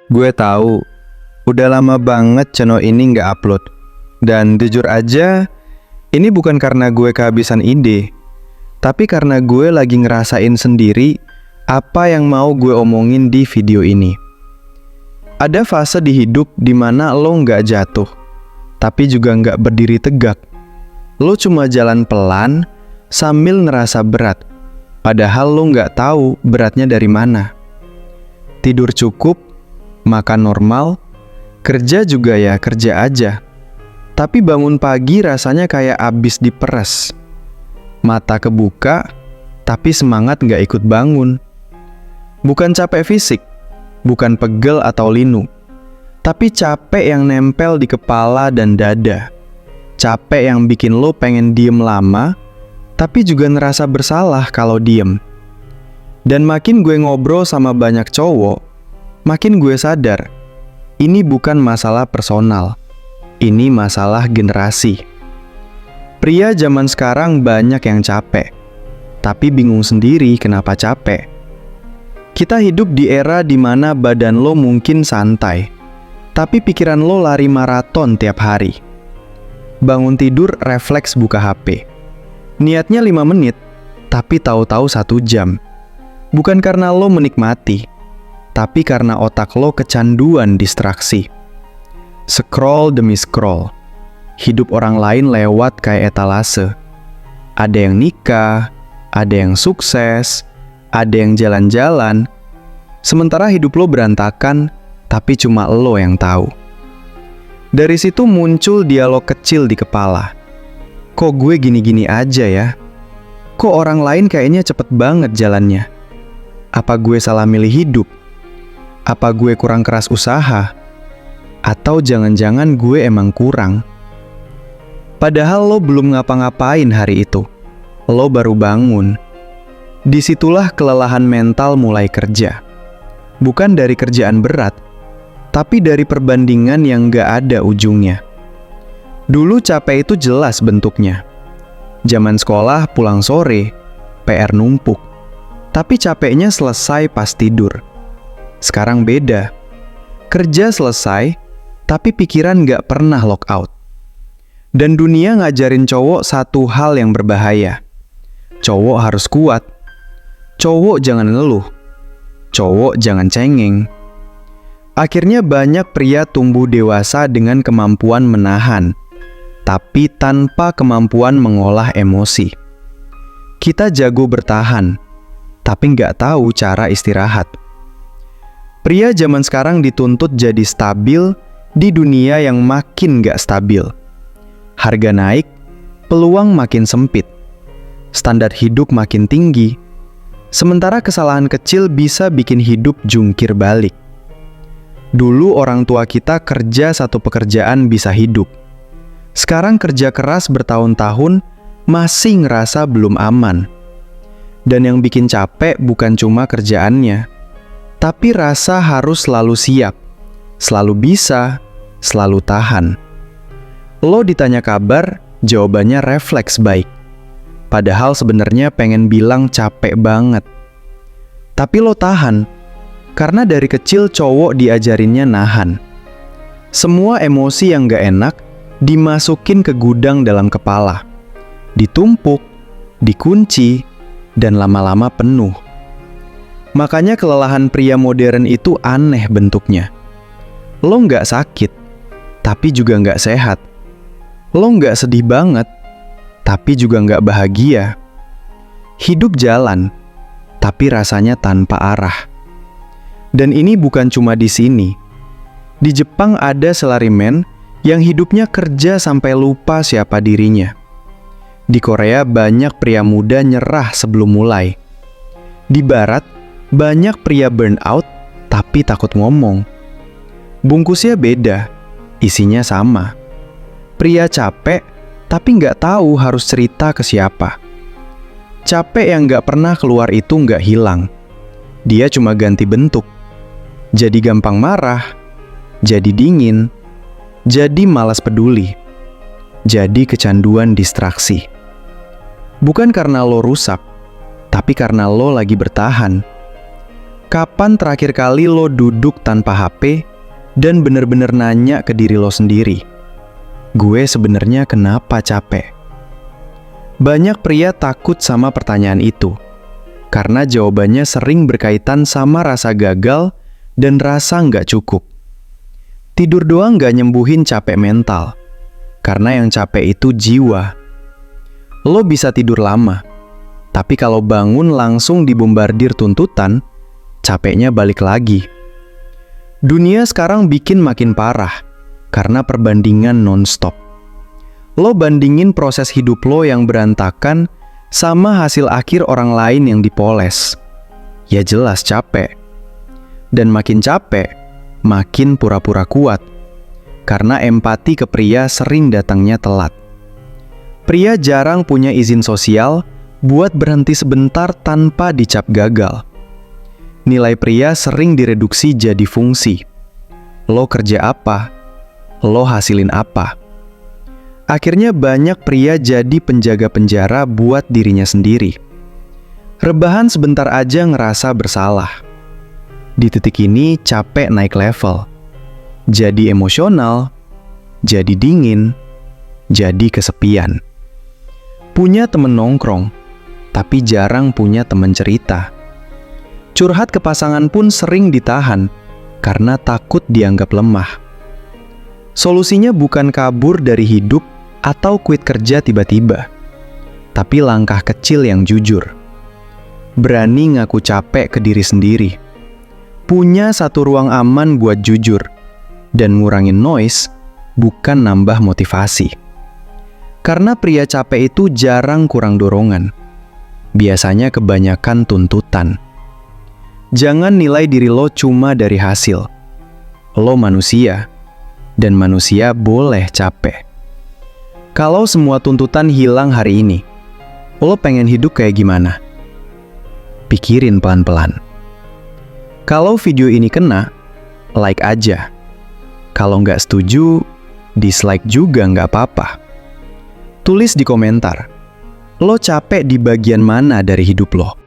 Gue tahu, udah lama banget channel ini nggak upload. Dan jujur aja, ini bukan karena gue kehabisan ide, tapi karena gue lagi ngerasain sendiri apa yang mau gue omongin di video ini. Ada fase di hidup dimana lo nggak jatuh, tapi juga nggak berdiri tegak. Lo cuma jalan pelan sambil ngerasa berat, padahal lo nggak tahu beratnya dari mana. Tidur cukup, makan normal, kerja juga ya kerja aja. Tapi bangun pagi rasanya kayak abis diperes. Mata kebuka, tapi semangat nggak ikut bangun. Bukan capek fisik, bukan pegel atau linu, tapi capek yang nempel di kepala dan dada. Capek yang bikin lo pengen diem lama, tapi juga ngerasa bersalah kalau diem. Dan makin gue ngobrol sama banyak cowok, makin gue sadar, ini bukan masalah personal, ini masalah generasi. Pria zaman sekarang banyak yang capek, tapi bingung sendiri kenapa capek. Kita hidup di era dimana badan lo mungkin santai, tapi pikiran lo lari maraton tiap hari. Bangun tidur refleks buka HP. Niatnya 5 menit, tapi tahu-tahu 1 jam. Bukan karena lo menikmati, tapi karena otak lo kecanduan distraksi. Scroll demi scroll. Hidup orang lain lewat kayak etalase. Ada yang nikah, ada yang sukses, ada yang jalan-jalan. Sementara hidup lo berantakan, tapi cuma lo yang tahu. Dari situ muncul dialog kecil di kepala. Kok gue gini-gini aja ya? Kok orang lain kayaknya cepet banget jalannya? Apa gue salah milih hidup? Apa gue kurang keras usaha? Atau jangan-jangan gue emang kurang? Padahal lo belum ngapa-ngapain hari itu. Lo baru bangun. Disitulah kelelahan mental mulai kerja. Bukan dari kerjaan berat, tapi dari perbandingan yang gak ada ujungnya. Dulu capek itu jelas bentuknya. Zaman sekolah pulang sore, PR numpuk. Tapi capeknya selesai pas tidur. Sekarang beda. Kerja selesai, tapi pikiran gak pernah lock out. Dan dunia ngajarin cowok satu hal yang berbahaya. Cowok harus kuat. Cowok jangan ngeluh. Cowok jangan cengeng. Akhirnya banyak pria tumbuh dewasa dengan kemampuan menahan, tapi tanpa kemampuan mengolah emosi. Kita jago bertahan, tapi nggak tahu cara istirahat. Pria zaman sekarang dituntut jadi stabil di dunia yang makin nggak stabil. Harga naik, peluang makin sempit, standar hidup makin tinggi. Sementara kesalahan kecil bisa bikin hidup jungkir balik. Dulu orang tua kita kerja satu pekerjaan bisa hidup. Sekarang kerja keras bertahun-tahun masih ngerasa belum aman. Dan yang bikin capek bukan cuma kerjaannya, tapi rasa harus selalu siap, selalu bisa, selalu tahan. Lo ditanya kabar, jawabannya refleks baik. Padahal sebenarnya pengen bilang capek banget. Tapi lo tahan, karena dari kecil cowok diajarinnya nahan. Semua emosi yang gak enak dimasukin ke gudang dalam kepala. Ditumpuk, dikunci, dan lama-lama penuh. Makanya kelelahan pria modern itu aneh bentuknya. Lo gak sakit, tapi juga gak sehat. Lo gak sedih banget, tapi juga nggak bahagia. Hidup jalan, tapi rasanya tanpa arah. Dan ini bukan cuma di sini. Di Jepang ada salaryman yang hidupnya kerja sampai lupa siapa dirinya. Di Korea banyak pria muda nyerah sebelum mulai. Di Barat banyak pria burnout tapi takut ngomong. Bungkusnya beda, isinya sama. Pria capek tapi nggak tahu harus cerita ke siapa. Capek yang nggak pernah keluar itu nggak hilang. Dia cuma ganti bentuk. Jadi gampang marah, jadi dingin, jadi malas peduli, jadi kecanduan distraksi. Bukan karena lo rusak, tapi karena lo lagi bertahan. Kapan terakhir kali lo duduk tanpa HP dan bener-bener nanya ke diri lo sendiri, gue sebenarnya kenapa capek? Banyak pria takut sama pertanyaan itu, karena jawabannya sering berkaitan sama rasa gagal dan rasa nggak cukup. Tidur doang nggak nyembuhin capek mental, karena yang capek itu jiwa. Lo bisa tidur lama, tapi kalau bangun langsung dibombardir tuntutan, capeknya balik lagi. Dunia sekarang bikin makin parah, karena perbandingan non-stop. Lo bandingin proses hidup lo yang berantakan sama hasil akhir orang lain yang dipoles. Ya jelas capek. Dan makin capek, makin pura-pura kuat. Karena empati ke pria sering datangnya telat. Pria jarang punya izin sosial buat berhenti sebentar tanpa dicap gagal. Nilai pria sering direduksi jadi fungsi. Lo kerja apa? Lo hasilin apa? Akhirnya banyak pria jadi penjaga penjara buat dirinya sendiri. Rebahan sebentar aja ngerasa bersalah. Di titik ini capek naik level. Jadi emosional, jadi dingin, jadi kesepian. Punya temen nongkrong, tapi jarang punya temen cerita. Curhat ke pasangan pun sering ditahan, karena takut dianggap lemah. Solusinya bukan kabur dari hidup atau quit kerja tiba-tiba, tapi langkah kecil yang jujur. Berani ngaku capek ke diri sendiri. Punya satu ruang aman buat jujur, dan ngurangin noise, bukan nambah motivasi. Karena pria capek itu jarang kurang dorongan. Biasanya kebanyakan tuntutan. Jangan nilai diri lo cuma dari hasil. Lo manusia, dan manusia boleh capek. Kalau semua tuntutan hilang hari ini, lo pengen hidup kayak gimana? Pikirin pelan-pelan. Kalau video ini kena, like aja. Kalau nggak setuju, dislike juga nggak apa-apa. Tulis di komentar, lo capek di bagian mana dari hidup lo?